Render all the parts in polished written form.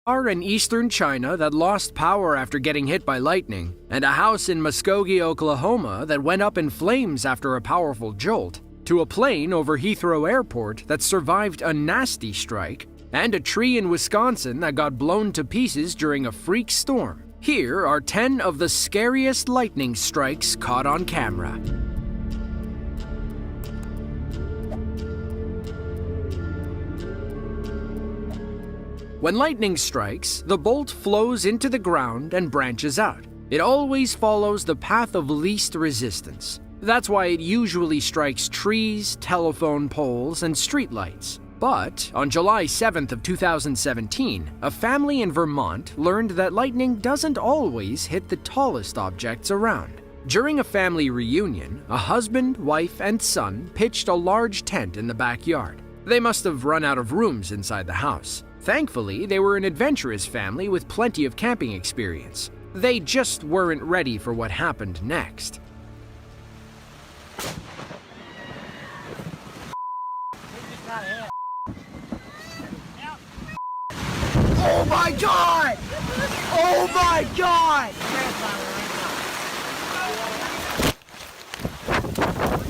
car in eastern China that lost power after getting hit by lightning, and a house in Muskogee, Oklahoma that went up in flames after a powerful jolt, to a plane over Heathrow Airport that survived a nasty strike, and a tree in Wisconsin that got blown to pieces during a freak storm. Here are 10 of the scariest lightning strikes caught on camera. When lightning strikes, the bolt flows into the ground and branches out. It always follows the path of least resistance. That's why it usually strikes trees, telephone poles, and streetlights. But on July 7th of 2017, a family in Vermont learned that lightning doesn't always hit the tallest objects around. During a family reunion, a husband, wife, and son pitched a large tent in the backyard. They must have run out of rooms inside the house. Thankfully, they were an adventurous family with plenty of camping experience. They just weren't ready for what happened next. Oh my God! Oh my God!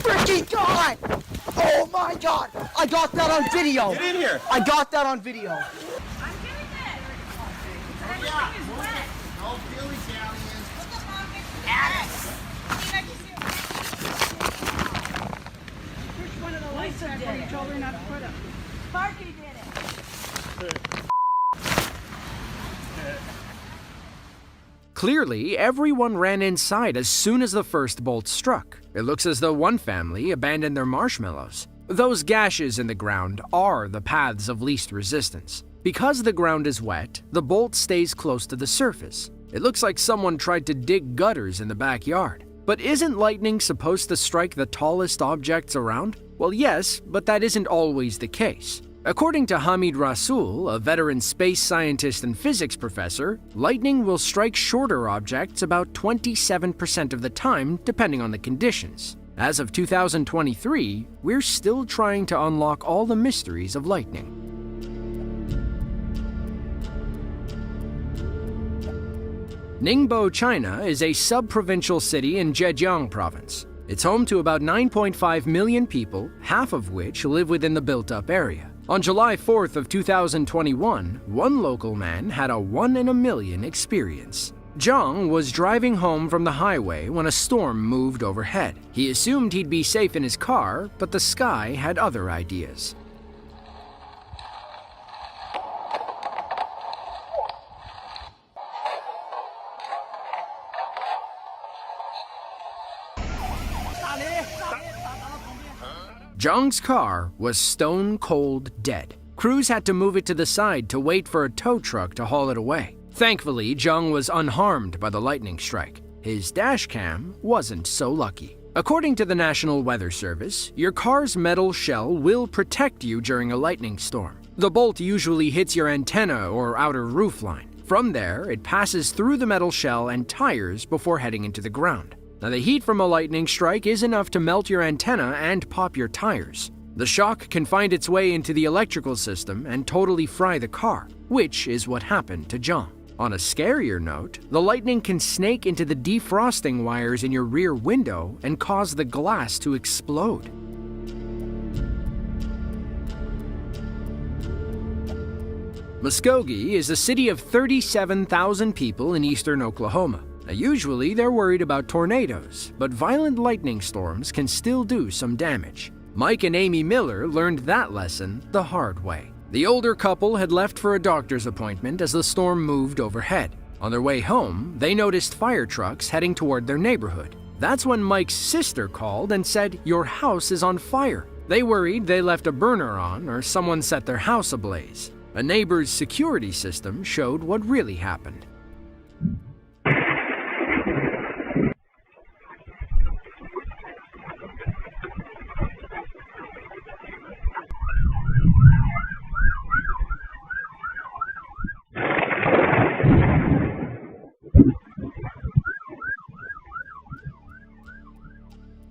Freaking God! Oh my God! I got that on video! Get in here! I got that on video! I'm getting it! Everything is wet! No feeling challenges. Look at Mom, it's Alex! Which one of the lights are dead? You told her not to put them. Sparky did it! Clearly, everyone ran inside as soon as the first bolt struck. It looks as though one family abandoned their marshmallows. Those gashes in the ground are the paths of least resistance. Because the ground is wet, the bolt stays close to the surface. It looks like someone tried to dig gutters in the backyard. But isn't lightning supposed to strike the tallest objects around? Well, yes, but that isn't always the case. According to Hamid Rasool, a veteran space scientist and physics professor, lightning will strike shorter objects about 27% of the time, depending on the conditions. As of 2023, we're still trying to unlock all the mysteries of lightning. Ningbo, China is a sub-provincial city in Zhejiang province. It's home to about 9.5 million people, half of which live within the built-up area. On July 4th of 2021, one local man had a 1 in a million experience. Zhang was driving home from the highway when a storm moved overhead. He assumed he'd be safe in his car, but the sky had other ideas. Zhang's car was stone cold dead. Crews had to move it to the side to wait for a tow truck to haul it away. Thankfully, Zhang was unharmed by the lightning strike. His dash cam wasn't so lucky. According to the National Weather Service, your car's metal shell will protect you during a lightning storm. The bolt usually hits your antenna or outer roof line. From there, it passes through the metal shell and tires before heading into the ground. Now, the heat from a lightning strike is enough to melt your antenna and pop your tires. The shock can find its way into the electrical system and totally fry the car, which is what happened to Zhang. On a scarier note, the lightning can snake into the defrosting wires in your rear window and cause the glass to explode. Muskogee is a city of 37,000 people in eastern Oklahoma. Now, usually they're worried about tornadoes, but violent lightning storms can still do some damage. Mike and Amy Miller learned that lesson the hard way. The older couple had left for a doctor's appointment as the storm moved overhead. On their way home, they noticed fire trucks heading toward their neighborhood. That's when Mike's sister called and said, "Your house is on fire." They worried they left a burner on or someone set their house ablaze. A neighbor's security system showed what really happened.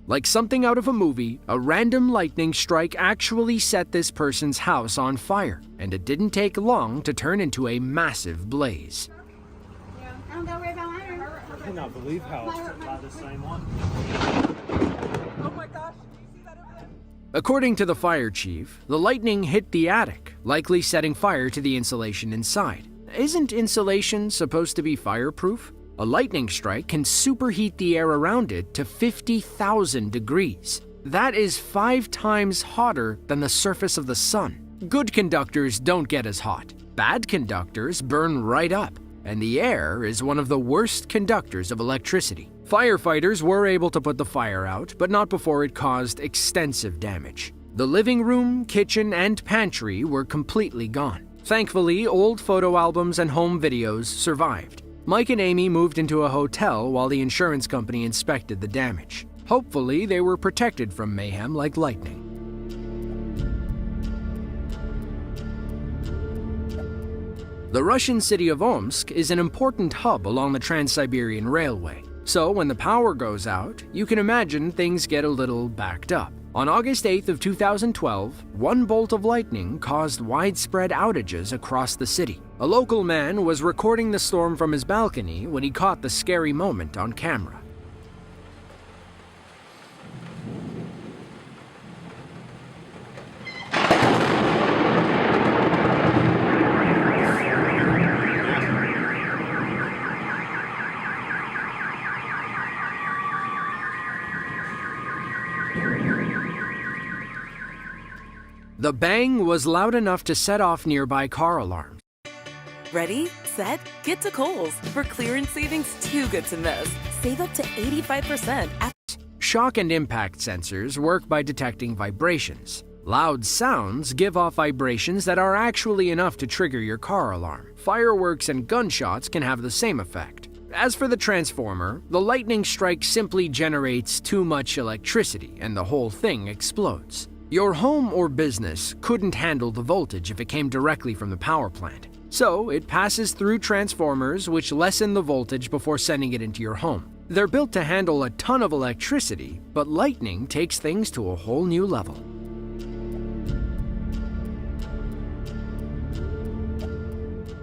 Like something out of a movie, a random lightning strike actually set this person's house on fire, and it didn't take long to turn into a massive blaze. I cannot believe how it's by the same one. Oh my gosh, did you see that over there? According to the fire chief, the lightning hit the attic, likely setting fire to the insulation inside. Isn't insulation supposed to be fireproof? A lightning strike can superheat the air around it to 50,000 degrees. That is 5 times hotter than the surface of the sun. Good conductors don't get as hot. Bad conductors burn right up, and the air is one of the worst conductors of electricity. Firefighters were able to put the fire out, but not before it caused extensive damage. The living room, kitchen, and pantry were completely gone. Thankfully, old photo albums and home videos survived. Mike and Amy moved into a hotel while the insurance company inspected the damage. Hopefully, they were protected from mayhem like lightning. The Russian city of Omsk is an important hub along the Trans-Siberian Railway. So when the power goes out, you can imagine things get a little backed up. On August 8th of 2012, one bolt of lightning caused widespread outages across the city. A local man was recording the storm from his balcony when he caught the scary moment on camera. The bang was loud enough to set off nearby car alarms. Ready, set, get to Kohl's for clearance savings too good to miss. Save up to 85%. Shock and impact sensors work by detecting vibrations. Loud sounds give off vibrations that are actually enough to trigger your car alarm. Fireworks and gunshots can have the same effect. As for the transformer, the lightning strike simply generates too much electricity and the whole thing explodes. Your home or business couldn't handle the voltage if it came directly from the power plant. So it passes through transformers which lessen the voltage before sending it into your home. They're built to handle a ton of electricity, but lightning takes things to a whole new level.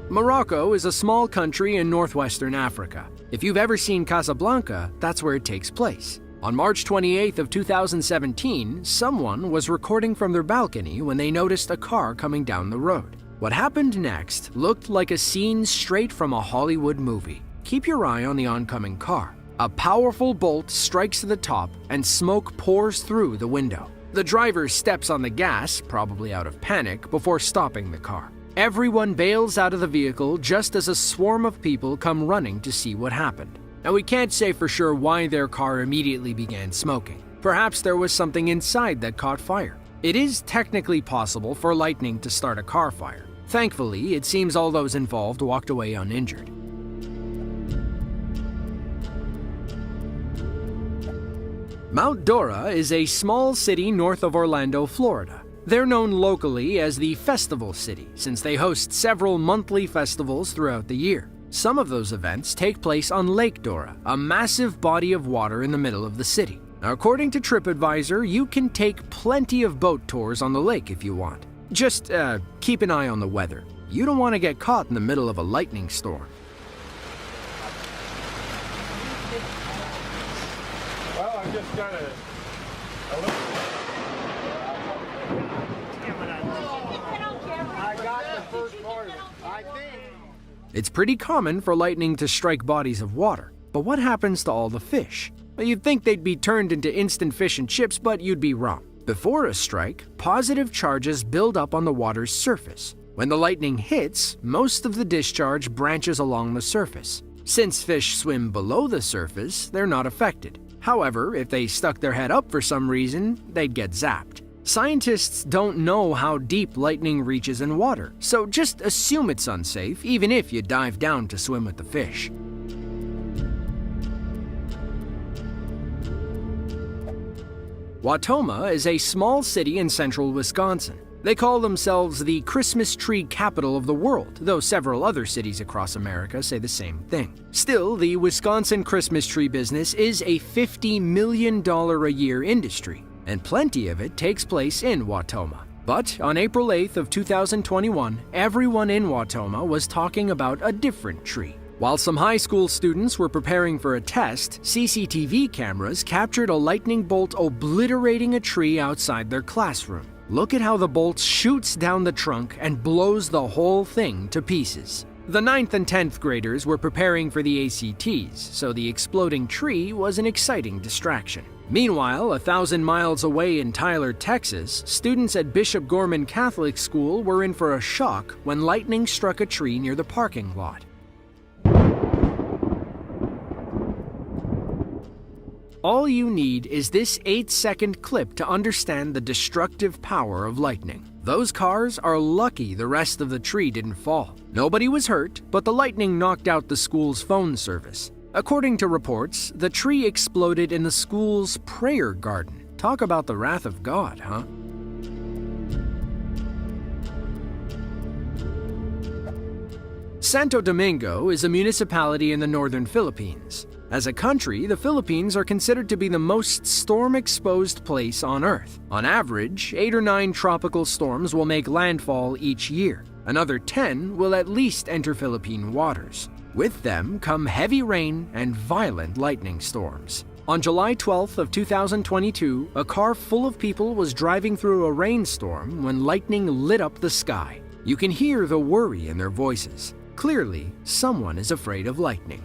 Morocco is a small country in northwestern Africa. If you've ever seen Casablanca, that's where it takes place. On March 28th of 2017, someone was recording from their balcony when they noticed a car coming down the road. What happened next looked like a scene straight from a Hollywood movie. Keep your eye on the oncoming car. A powerful bolt strikes the top and smoke pours through the window. The driver steps on the gas, probably out of panic, before stopping the car. Everyone bails out of the vehicle just as a swarm of people come running to see what happened. Now, we can't say for sure why their car immediately began smoking. Perhaps there was something inside that caught fire. It is technically possible for lightning to start a car fire. Thankfully, it seems all those involved walked away uninjured. Mount Dora is a small city north of Orlando, Florida. They're known locally as the Festival City since they host several monthly festivals throughout the year. Some of those events take place on Lake Dora, a massive body of water in the middle of the city. Now, according to TripAdvisor, you can take plenty of boat tours on the lake if you want. Just keep an eye on the weather. You don't want to get caught in the middle of a lightning storm. Well, I just got a I got the first part of it. I think. It's pretty common for lightning to strike bodies of water, but what happens to all the fish? Well, you'd think they'd be turned into instant fish and chips, but you'd be wrong. Before a strike, positive charges build up on the water's surface. When the lightning hits, most of the discharge branches along the surface. Since fish swim below the surface, they're not affected. However, if they stuck their head up for some reason, they'd get zapped. Scientists don't know how deep lightning reaches in water, so just assume it's unsafe even if you dive down to swim with the fish. Wautoma is a small city in central Wisconsin. They call themselves the Christmas tree capital of the world, though several other cities across America say the same thing. Still, the Wisconsin Christmas tree business is a $50 million a year industry, and plenty of it takes place in Wautoma. But on April 8th of 2021, everyone in Wautoma was talking about a different tree. While some high school students were preparing for a test, CCTV cameras captured a lightning bolt obliterating a tree outside their classroom. Look at how the bolt shoots down the trunk and blows the whole thing to pieces. The 9th and 10th graders were preparing for the ACTs, so the exploding tree was an exciting distraction. Meanwhile, 1,000 miles away in Tyler, Texas, students at Bishop Gorman Catholic School were in for a shock when lightning struck a tree near the parking lot. All you need is this 8-second clip to understand the destructive power of lightning. Those cars are lucky the rest of the tree didn't fall. Nobody was hurt, but the lightning knocked out the school's phone service. According to reports, the tree exploded in the school's prayer garden. Talk about the wrath of God, huh? Santo Domingo is a municipality in the northern Philippines. As a country, the Philippines are considered to be the most storm-exposed place on Earth. On average, 8 or 9 tropical storms will make landfall each year. Another 10 will at least enter Philippine waters. With them come heavy rain and violent lightning storms. On July 12th of 2022, a car full of people was driving through a rainstorm when lightning lit up the sky. You can hear the worry in their voices. Clearly, someone is afraid of lightning.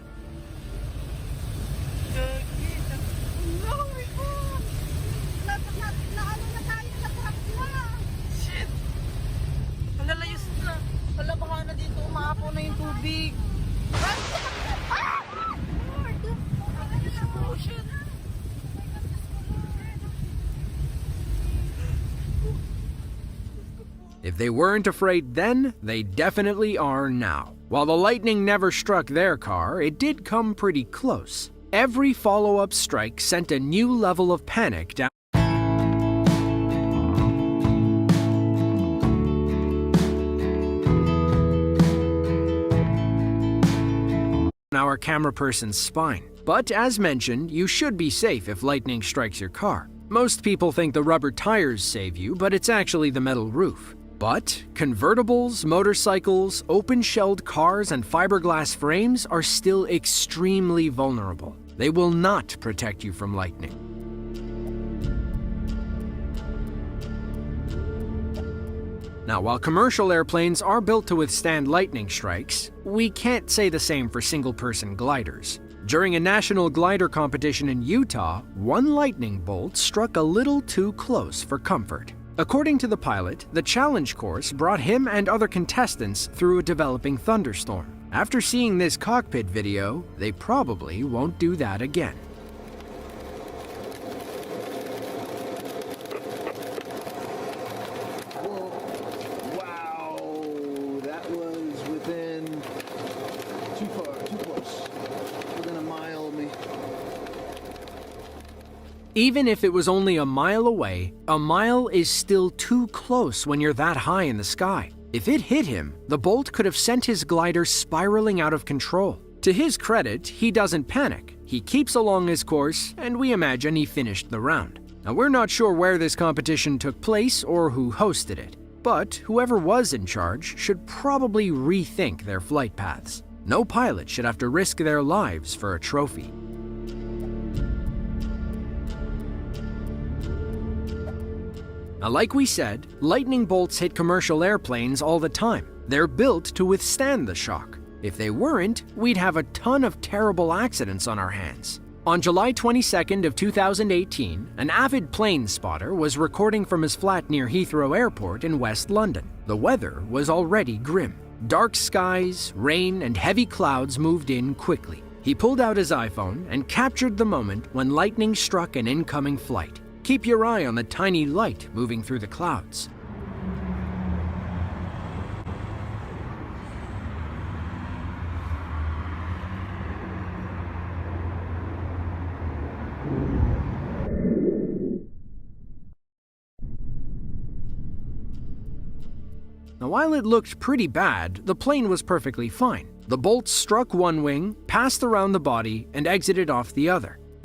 If they weren't afraid then, they definitely are now. While the lightning never struck their car, it did come pretty close. Every follow-up strike sent a new level of panic down our camera person's spine. But as mentioned, you should be safe if lightning strikes your car. Most people think the rubber tires save you, but it's actually the metal roof. But convertibles, motorcycles, open-shelled cars, and fiberglass frames are still extremely vulnerable. They will not protect you from lightning. Now, while commercial airplanes are built to withstand lightning strikes, we can't say the same for single-person gliders. During a national glider competition in Utah, one lightning bolt struck a little too close for comfort. According to the pilot, the challenge course brought him and other contestants through a developing thunderstorm. After seeing this cockpit video, they probably won't do that again. Wow, that was within too close. Within a mile of me. Even if it was only a mile away, a mile is still too close when you're that high in the sky. If it hit him, the bolt could have sent his glider spiraling out of control. To his credit, he doesn't panic. He keeps along his course, and we imagine he finished the round. Now, we're not sure where this competition took place or who hosted it, but whoever was in charge should probably rethink their flight paths. No pilot should have to risk their lives for a trophy. Now, like we said, lightning bolts hit commercial airplanes all the time. They're built to withstand the shock. If they weren't, we'd have a ton of terrible accidents on our hands. On July 22nd of 2018, an avid plane spotter was recording from his flat near Heathrow Airport in West London. The weather was already grim. Dark skies, rain, and heavy clouds moved in quickly. He pulled out his iPhone and captured the moment when lightning struck an incoming flight. Keep your eye on the tiny light moving through the clouds. Now, while it looked pretty bad, the plane was perfectly fine. The bolts struck one wing, passed around the body, and exited off the other.